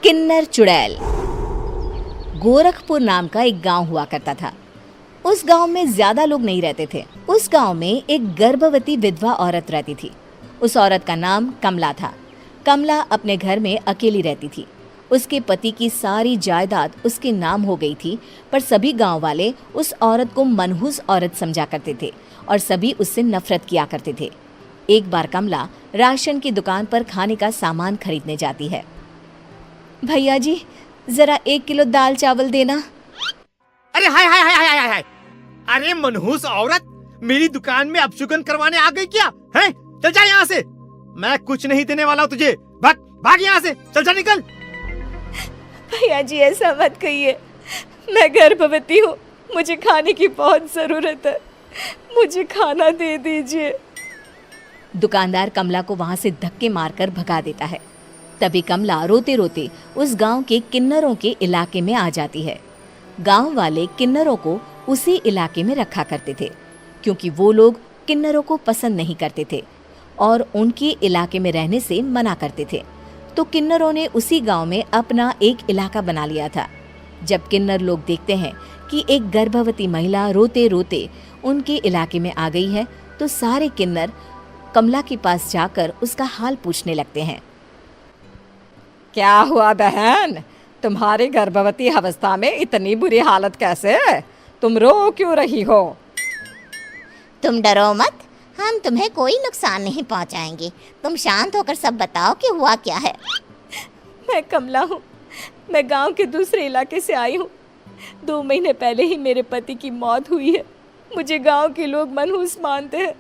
किन्नर चुड़ैल। गोरखपुर नाम का एक गांव हुआ करता था। उस गांव में ज्यादा लोग नहीं रहते थे। उस गांव में एक गर्भवती विधवा औरत रहती थी। उस औरत का नाम कमला था। कमला अपने घर में अकेली रहती थी। उसके पति की सारी जायदाद उसके नाम हो गई थी, पर सभी गांव वाले उस औरत को मनहूस औरत समझा करते थे और सभी उससे नफरत किया करते थे। एक बार कमला राशन की दुकान पर खाने का सामान खरीदने जाती है। भैया जी, जरा 1 किलो दाल चावल देना। अरे हाय हाय हाय हाय हाय हाय! अरे मनहूस औरत, मेरी दुकान में अपशुगन करवाने आ गई क्या? हैं? चल जा यहाँ से। मैं कुछ नहीं देने वाला हूँ तुझे। भाग भाग यहाँ से, चल जा, निकल। भैया जी, ऐसा मत कहिए। मैं गर्भवती हूँ, मुझे खाने की बहुत जरूरत है। मुझे खाना दे दीजिए। दुकानदार कमला को वहां से धक्के मारकर भगा देता है। तभी कमला रोते रोते उस गांव के किन्नरों के इलाके में आ जाती है। गांव वाले किन्नरों को उसी इलाके में रखा करते थे, क्योंकि वो लोग किन्नरों को पसंद नहीं करते थे और उनके इलाके में रहने से मना करते थे। तो किन्नरों ने उसी गांव में अपना एक इलाका बना लिया था। जब किन्नर लोग देखते हैं कि एक गर्भवती महिला रोते रोते उनके इलाके में आ गई है, तो सारे किन्नर कमला के पास जाकर उसका हाल पूछने लगते हैं। क्या हुआ बहन, तुम्हारी गर्भवती अवस्था में इतनी बुरी हालत कैसे है? तुम रो क्यों रही हो? तुम डरो मत, हम तुम्हें कोई नुकसान नहीं पहुंचाएंगे। तुम शांत होकर सब बताओ कि हुआ क्या है। मैं कमला हूँ। मैं गांव के दूसरे इलाके से आई हूँ। 2 महीने पहले ही मेरे पति की मौत हुई है। मुझे गांव के लोग मनहूस मानते हैं,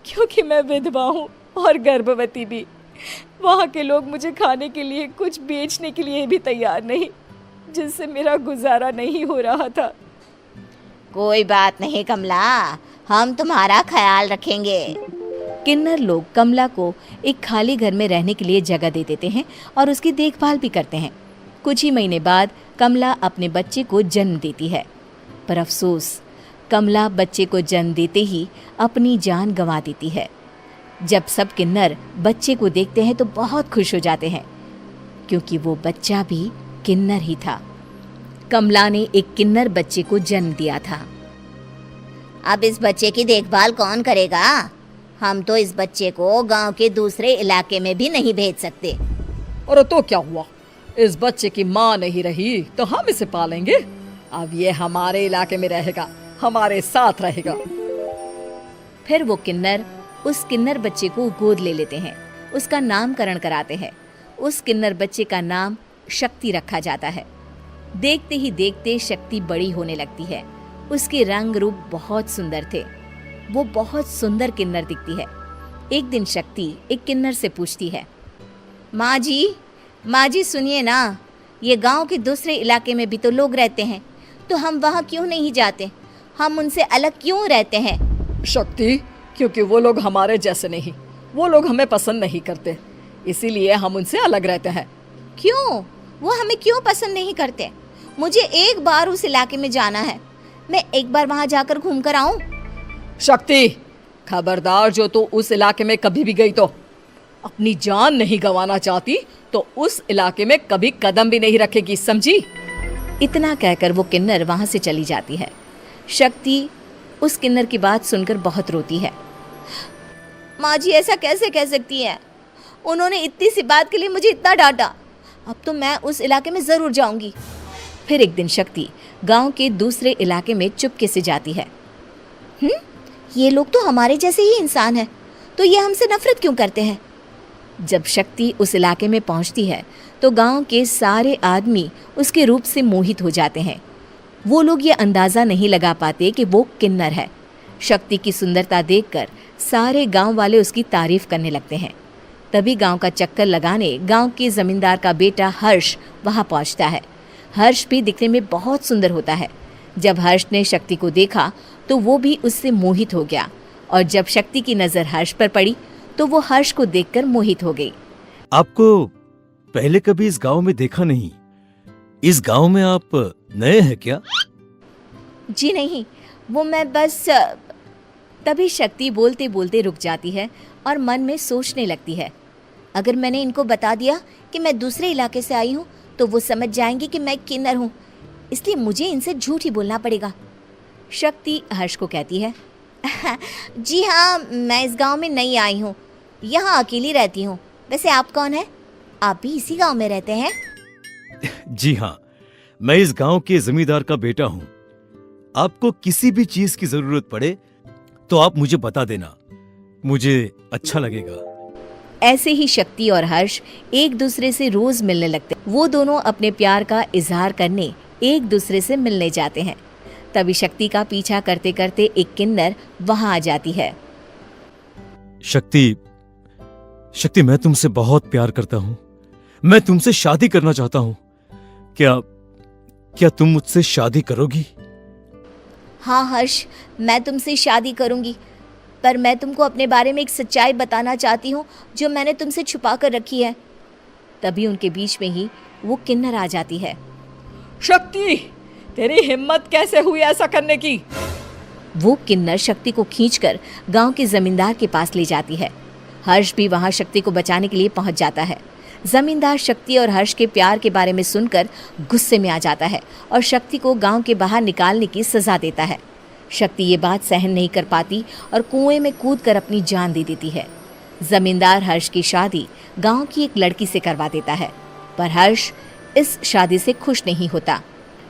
क्योंकि मैं विधवा हूँ और गर्भवती भी। वहाँ के लोग मुझे खाने के लिए कुछ बेचने के लिए भी तैयार नहीं, जिससे मेरा गुजारा नहीं हो रहा था। कोई बात नहीं कमला, हम तुम्हारा ख्याल रखेंगे। किन्नर लोग कमला को एक खाली घर में रहने के लिए जगह दे देते हैं और उसकी देखभाल भी करते हैं। कुछ ही महीने बाद कमला अपने बच्चे को जन्म देती है, पर अफसोस, कमला बच्चे को जन्म देते ही अपनी जान गंवा देती है। जब सब किन्नर बच्चे को देखते हैं तो बहुत खुश हो जाते हैं, क्योंकि वो बच्चा भी किन्नर ही था। कमला ने एक किन्नर बच्चे को जन्म दिया था। अब इस बच्चे की देखभाल कौन करेगा? हम तो इस बच्चे को गांव के दूसरे इलाके में भी नहीं भेज सकते। और तो क्या हुआ, इस बच्चे की माँ नहीं रही तो हम इसे पालेंगे। अब ये हमारे इलाके में रहेगा, हमारे साथ रहेगा। फिर वो किन्नर उस किन्नर बच्चे को गोद ले लेते हैं, उसका नामकरण कराते हैं। उस किन्नर बच्चे का नाम शक्ति रखा जाता है। देखते ही देखते शक्ति बड़ी होने लगती है। उसके रंग रूप बहुत सुंदर थे। वो बहुत सुंदर किन्नर दिखती है। एक दिन शक्ति एक किन्नर से पूछती है, माँ जी सुनिए ना, ये गांव के दूसरे इलाके में भी तो लोग रहते हैं, तो हम वहाँ क्यों नहीं जाते? हम उनसे अलग क्यों रहते हैं? शक्ति, क्योंकि वो लोग हमारे जैसे नहीं, वो लोग हमें पसंद नहीं करते, इसीलिए हम उनसे अलग रहते हैं। क्यों? वो हमें क्यों पसंद नहीं करते? मुझे एक बार उस इलाके में जाना है। मैं एक बार वहाँ जाकर घूम कर आऊँ। शक्ति, खबरदार, जो तू उस इलाके में कभी भी गई तो अपनी जान नहीं गंवाना चाहती तो उस इलाके में कभी कदम भी नहीं रखेगी, समझी? इतना कहकर वो किन्नर वहाँ से चली जाती है। शक्ति उस किन्नर की बात सुनकर बहुत रोती है। माँ जी, ऐसा कैसे कह सकती हैं? उन्होंने इतनी सी बात के लिए मुझे इतना डांटा। अब तो मैं उस इलाके में ज़रूर जाऊंगी। फिर एक दिन शक्ति गांव के दूसरे इलाके में चुपके से जाती है। ये लोग तो हमारे जैसे ही इंसान हैं, तो ये हमसे नफरत क्यों करते हैं? जब शक्ति उस इलाके में पहुंचती है तो गांव के सारे आदमी उसके रूप से मोहित हो जाते हैं। वो लोग ये अंदाज़ा नहीं लगा पाते कि वो किन्नर है। शक्ति की सुंदरता देखकर सारे गांव वाले उसकी तारीफ करने लगते हैं। तभी गांव का चक्कर लगाने गांव के जमींदार का बेटा हर्ष वहां पहुंचता है। हर्ष भी दिखने में बहुत सुंदर होता है। जब हर्ष ने शक्ति को देखा तो वो भी उससे मोहित हो गया, और जब शक्ति की नज़र हर्ष पर पड़ी तो वो हर्ष को देखकर मोहित हो गई। आपको पहले कभी इस गांव में देखा नहीं। इस गांव में आप नए हैं क्या? जी नहीं, वो मैं बस। तभी शक्ति बोलते बोलते रुक जाती है और मन में सोचने लगती है, अगर मैंने इनको बता दिया कि मैं दूसरे इलाके से आई हूँ तो वो समझ जाएंगे कि मैं किन्नर हूँ, इसलिए मुझे इनसे झूठ ही बोलना पड़ेगा। शक्ति हर्ष को कहती है, जी हाँ, मैं इस गांव में नई आई हूँ, यहाँ अकेली रहती हूँ। वैसे आप कौन है? आप भी इसी गांव में रहते हैं? जी हाँ, मैं इस गांव के जमींदार का बेटा हूँ। आपको किसी भी चीज की जरूरत पड़े तो आप मुझे बता देना, मुझे अच्छा लगेगा। ऐसे ही शक्ति और हर्ष एक दूसरे से रोज मिलने लगते। वो दोनों अपने प्यार का इजहार करने एक दूसरे से मिलने जाते हैं। तभी शक्ति का पीछा करते करते एक किन्नर वहां आ जाती है। शक्ति, शक्ति, मैं तुमसे बहुत प्यार करता हूँ। मैं तुमसे शादी करना चाहता हूँ। क्या तुम मुझसे शादी करोगी? हाँ हर्ष, मैं तुमसे शादी करूंगी, पर मैं तुमको अपने बारे में एक सच्चाई बताना चाहती हूँ जो मैंने तुमसे छुपा कर रखी है। तभी उनके बीच में ही वो किन्नर आ जाती है। शक्ति, तेरी हिम्मत कैसे हुई ऐसा करने की? वो किन्नर शक्ति को खींचकर गांव के जमींदार के पास ले जाती है। हर्ष भी वहां शक्ति को बचाने के लिए पहुंच जाता है। जमींदार शक्ति और हर्ष के प्यार के बारे में सुनकर गुस्से में आ जाता है और शक्ति को गांव के बाहर निकालने की सजा देता है। शक्ति ये बात सहन नहीं कर पाती और कुएं में कूदकर अपनी जान दे देती है। जमींदार हर्ष की शादी गांव की एक लड़की से करवा देता है, पर हर्ष इस शादी से खुश नहीं होता।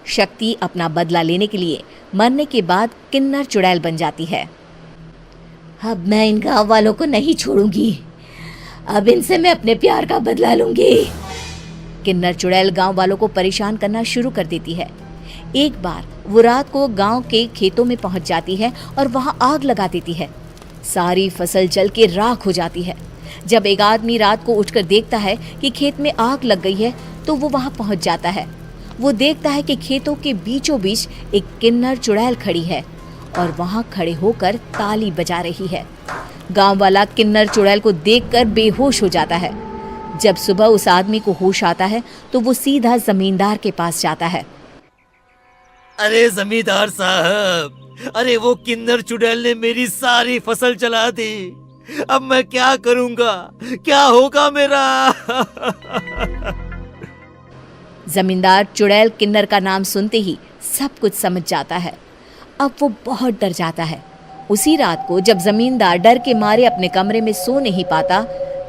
शक्ति अपना बदला लेने के लिए मरने के बाद किन्नर चुड़ैल बन जाती है। अब मैं इन गांव वालों को नहीं छोड़ूंगी, अब इनसे मैं अपने प्यार का बदला लूंगी। किन्नर चुड़ैल गांव वालों को परेशान करना शुरू कर देती है। एक बार वो रात को गांव के खेतों में पहुंच जाती है और वहां आग लगा देती है। सारी फसल जल के राख हो जाती है। जब एक आदमी रात को उठकर देखता है कि खेत में आग लग गई है तो वो वहां पहुंच जाता है। वो देखता है कि खेतों के बीचों बीच एक किन्नर चुड़ैल खड़ी है और वहां खड़े होकर ताली बजा रही है। गांव वाला किन्नर चुड़ैल को देखकर बेहोश हो जाता है। जब सुबह उस आदमी को होश आता है तो वो सीधा जमींदार के पास जाता है। अरे जमींदार साहब, अरे वो किन्नर चुड़ैल ने मेरी सारी फसल जला दी। अब मैं क्या करूंगा? क्या होगा मेरा? जमींदार चुड़ैल किन्नर का नाम सुनते ही सब कुछ समझ जाता है। अब वो बहुत डर जाता है। उसी रात को जब जमींदार डर के मारे अपने कमरे में सो नहीं पाता,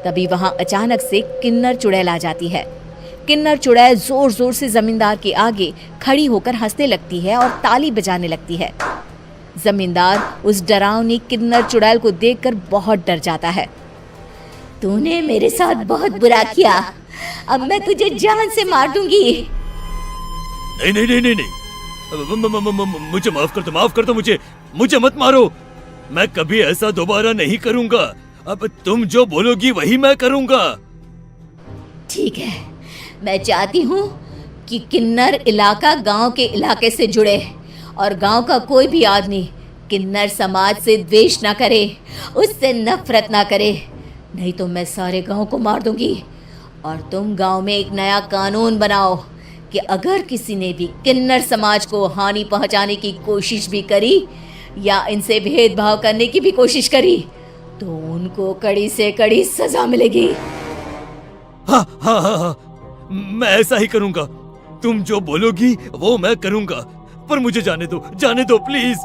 तभी वहां अचानक से किन्नर चुड़ैल आ जाती है। किन्नर चुड़ैल जोर जोर से जमींदार के आगे खड़ी होकर हंसने लगती है और ताली बजाने लगती है। जमींदार उस डरावनी किन्नर चुड़ैल को देखकर बहुत डर जाता है। तूने मेरे साथ बहुत बुरा किया, अब मैं तुझे जान से मार दूंगी। नहीं नहीं नहीं नहीं नहीं, मुझे माफ कर दो, मुझे मत मारो। मैं कभी ऐसा दोबारा नहीं करूंगा। अब तुम जो बोलोगी वही मैं करूंगा। ठीक है, मैं चाहती हूँ कि किन्नर इलाका गांव के इलाके से जुड़े और गांव का कोई भी आदमी किन्नर समाज से द्वेष ना करे, उससे नफरत ना करे, नहीं तो मैं सारे गांव को मार दूंगी। और तुम गांव में एक नया कानून बनाओ कि अगर किसी ने भी किन्नर समाज को हानि पहुंचाने की कोशिश भी करी या इनसे भेदभाव करने की भी कोशिश करी तो उनको कड़ी से कड़ी सजा मिलेगी। हाँ हाँ हाँ हाँ, मैं ऐसा ही करूंगा। तुम जो बोलोगी वो मैं करूंगा, पर मुझे जाने दो प्लीज।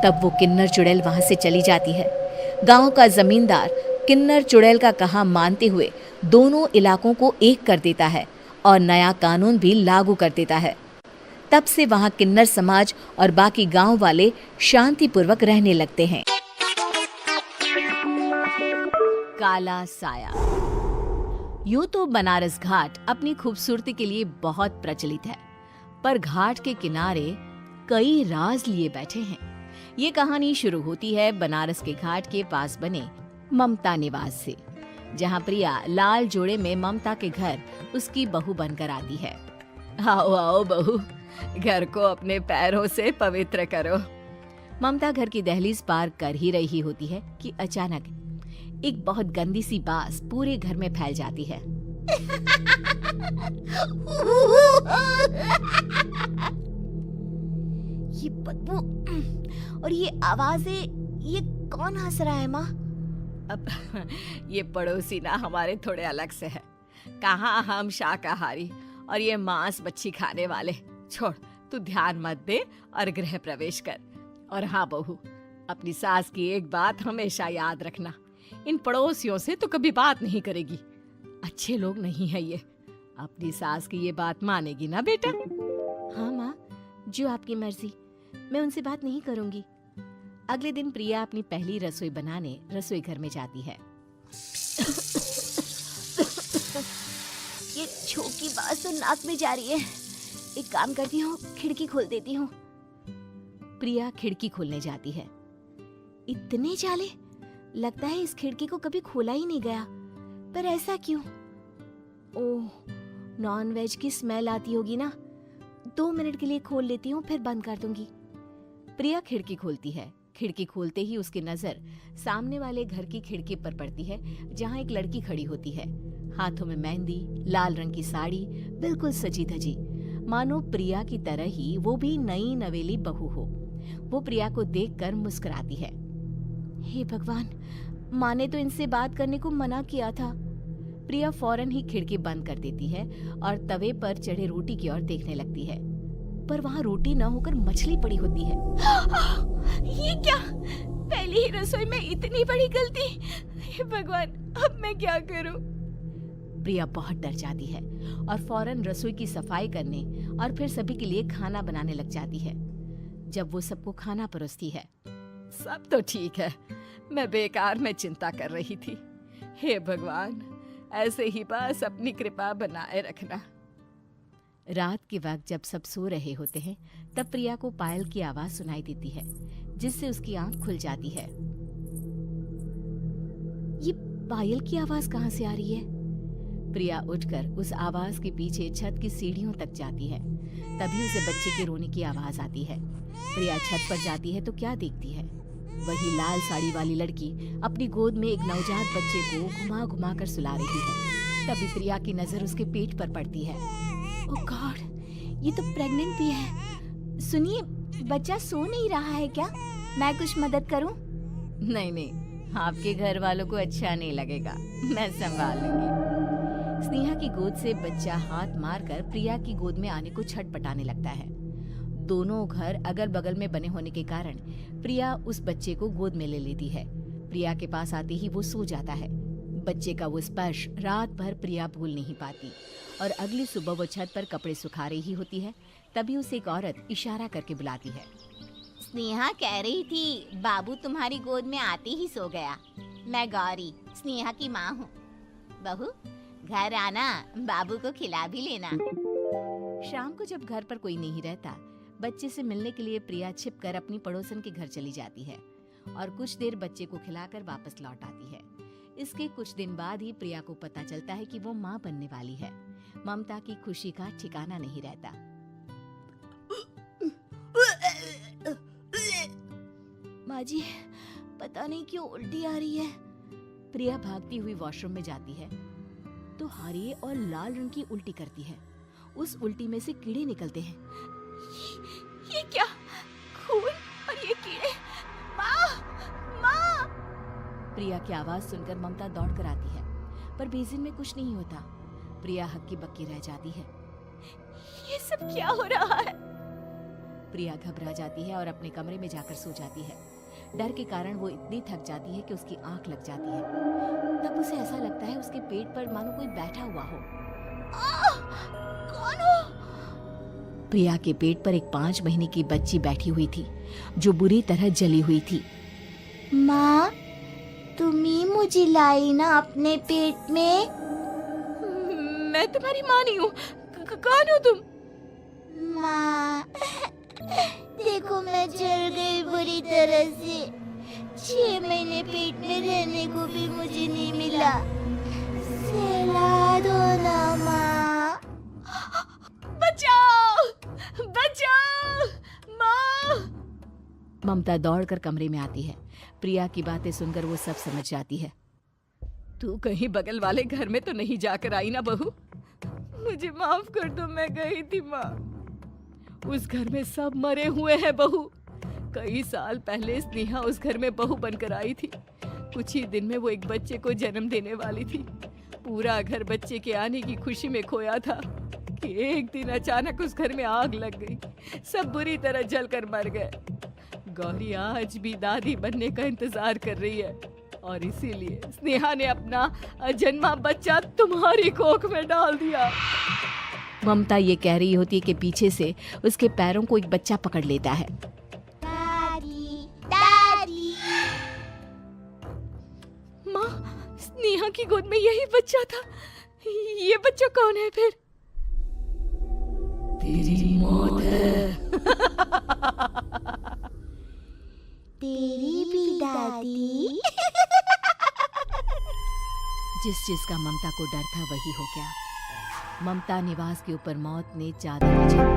तब वो किन्नर चुड़ैल वहां से चली जाती है। गांव का जमींदार किन्नर चुड़ैल का कहा मानते हुए दोनों इलाकों को एक कर देता है और नया कानून भी लागू कर देता है। तब से वहां किन्नर समाज और बाकी गांव वाले शांतिपूर्वक रहने लगते हैं। काला साया। यूं तो बनारस घाट अपनी खूबसूरती के लिए बहुत प्रचलित है, पर घाट के किनारे कई राज लिए बैठे हैं। ये कहानी शुरू होती है बनारस के घाट के पास बने ममता निवास से, जहाँ प्रिया लाल जोड़े में ममता के घर उसकी बहू बनकर आती है। आओ आओ बहू, घर को अपने पैरों से पवित्र करो। ममता घर की दहलीज पार कर ही रही होती है कि अचानक एक बहुत गंदी सी बास पूरे घर में फैल जाती है। ये बदबू और ये आवाजें, ये कौन हंस रहा है माँ? अब ये पड़ोसी ना हमारे थोड़े अलग से है। कहाँ हम शाकाहारी और ये मांस मच्छी खाने वाले। छोड़, तू ध्यान मत दे और गृह प्रवेश कर। और हाँ बहू, अपनी सास की एक बात हमेशा याद रखना, इन पड़ोसियों से तो कभी बात नहीं करेगी। अच्छे लोग नहीं है ये। अपनी सास की ये बात मानेगी ना बेटा? हाँ माँ, जो आपकी मर्जी, मैं उनसे बात नहीं करूंगी। अगले दिन प्रिया अपनी पहली रसोई बनाने रसोई घर में जाती है। ये छोकी बात तो नाक में जा रही है। एक काम करती हूँ, खिड़की खोल देती हूँ। प्रिया खिड़की खोलने जाती है। इतने जाले, लगता है इस खिड़की को कभी खोला ही नहीं गया। पर ऐसा क्यों? ओह, नॉन वेज की स्मेल आती होगी ना। 2 मिनट के लिए खोल लेती हूँ, फिर बंद कर दूंगी। प्रिया खिड़की खोलती है। खिड़की खोलते ही उसकी नजर सामने वाले घर की खिड़की पर पड़ती है, जहाँ एक लड़की खड़ी होती है। हाथों में मेहंदी, लाल रंग की साड़ी, बिल्कुल सजी धजी, मानो प्रिया की तरह ही वो भी नई नवेली बहू हो। वो प्रिया को देखकर मुस्कुराती है। हे भगवान, माँ ने तो इनसे बात करने को मना किया था। प्रिया फौरन ही खिड़की बंद कर देती है और तवे पर चढ़े रोटी की ओर देखने लगती है, पर वहाँ रोटी न होकर मछली पड़ी होती है। ये क्या? पहली ही रसोई में इतनी बड़ी गलती! हे भगवान, अब मैं क्या करूं? प्रिया बहुत डर जाती है और फौरन रसोई की सफाई करने और फिर सभी के लिए खाना बनाने लग जाती है। जब वो सबको खाना परोसती है, सब तो ठीक है, मैं बेकार में चिंता कर रही थी। हे भगवान, ऐसे ही बस अपनी कृपा बनाए रखना। रात के वक्त जब सब सो रहे होते हैं, तब प्रिया को पायल की आवाज सुनाई देती है, जिससे उसकी आंख खुल जाती है। ये पायल की आवाज कहाँ से आ रही है? प्रिया उठकर उस आवाज के पीछे छत की सीढ़ियों तक जाती है। तभी उसे बच्चे के रोने की आवाज आती है। प्रिया छत पर जाती है तो क्या देखती है? वही लाल साड़ी वाली लड़की अपनी गोद में एक नवजात बच्चे को घुमा घुमा कर सुला रही है। तभी प्रिया की नजर उसके पेट पर पड़ती है। ओह गॉड, ये तो प्रेग्नेंट भी है। सुनिए, बच्चा सो नहीं रहा है क्या? मैं कुछ मदद करूं? नहीं, आपके घर वालों को अच्छा नहीं लगेगा, मैं संभाल लूंगी। स्नेहा की गोद से बच्चा हाथ मारकर प्रिया की गोद में आने को छटपटाने लगता है। दोनों घर अगल बगल में बने होने के कारण प्रिया उस बच्चे को गोद में ले लेती है। प्रिया के पास आते ही वो सो जाता है। बच्चे का वो स्पर्श रात भर प्रिया भूल नहीं पाती और अगली सुबह वो छत पर कपड़े सुखा रही होती है। तभी उसे एक औरत इशारा करके बुलाती है। स्नेहा कह रही थी बाबू तुम्हारी गोद में आते ही सो गया। मैं गौरी, स्नेहा की माँ हूँ। बहू, घर आना, बाबू को खिला भी लेना। शाम को जब घर पर कोई नहीं रहता, बच्चे से मिलने के लिए प्रिया छिपकर अपनी पड़ोसन के घर चली जाती है और कुछ देर बच्चे को खिलाकर वापस लौट आती है। इसके कुछ दिन बाद ही प्रिया को पता चलता है कि वो माँ बनने वाली है। ममता की खुशी का ठिकाना नहीं रहता। माँ जी, पता नहीं क्यों उल्टी आ रही है। प्रिया भागती हुई वॉशरूम में जाती है तो हरे और लाल रंग की उल्टी करती है। उस उल्टी में से कीड़े निकलते हैं। ये क्या? खून और ये कीड़े! माँ! माँ! प्रिया की आवाज सुनकर ममता दौड़ कर आती है, पर बेसिन में कुछ नहीं होता। प्रिया हक्की बक्की रह जाती है। ये सब क्या हो रहा है? प्रिया घबरा जाती है और अपने कमरे में जाकर सो जाती है। डर के कारण वो इतनी थक जाती है कि उसकी आंख लग जाती है। तब उसे ऐसा लगता है उसके पेट पर मानो कोई बैठा हुआ हो। कौन हो? प्रिया के पेट पर एक 5 महीने की बच्ची बैठी हुई थी, जो बुरी तरह जली हुई थी। माँ, तुम ही मुझे लाई ना अपने पेट में? मैं तुम्हारी माँ नहीं हूँ। कौन हो तुम? माँ, देखो मैं जल गई बुरी तरह से। 6 महीने पेट में रहने को भी मुझे नहीं मिला। सहला दो ना माँ। बचाओ! बचाओ! माँ! ममता दौड़कर कमरे में आती है। प्रिया की बातें सुनकर वो सब समझ जाती है। तू कहीं बगल वाले घर में तो नहीं जाकर आई ना बहू? मुझे माफ कर दो, मैं गई थी माँ। उस घर में सब मरे हुए हैं बहू। कई साल पहले स्नेहा उस घर में बहू बनकर आई थी। कुछ ही दिन में वो एक बच्चे को जन्म देने वाली थी। पूरा घर बच्चे के आने की खुशी में खोया था कि एक दिन अचानक उस घर में आग लग गई। सब बुरी तरह जलकर मर गए। गौरी आज भी दादी बनने का इंतजार कर रही है और इसीलिए स्नेहा ने अपना अजन्मा बच्चा तुम्हारी कोख में डाल दिया। ममता ये कह रही होती है कि पीछे से उसके पैरों को एक बच्चा पकड़ लेता है। दादी दादी। माँ, स्नेहा की गोद में यही बच्चा था। ये बच्चा कौन है फिर? तेरी मौत है। तेरी भी दादी। जिस चीज का ममता को डर था वही हो गया। ममता निवास के ऊपर मौत ने चादर बिछा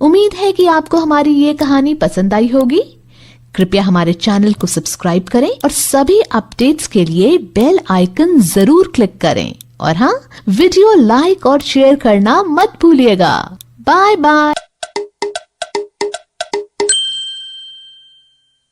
उम्मीद है कि आपको हमारी ये कहानी पसंद आई होगी। कृपया हमारे चैनल को सब्सक्राइब करें और सभी अपडेट्स के लिए बेल आइकन जरूर क्लिक करें। और हाँ, वीडियो लाइक और शेयर करना मत भूलिएगा। Bye bye.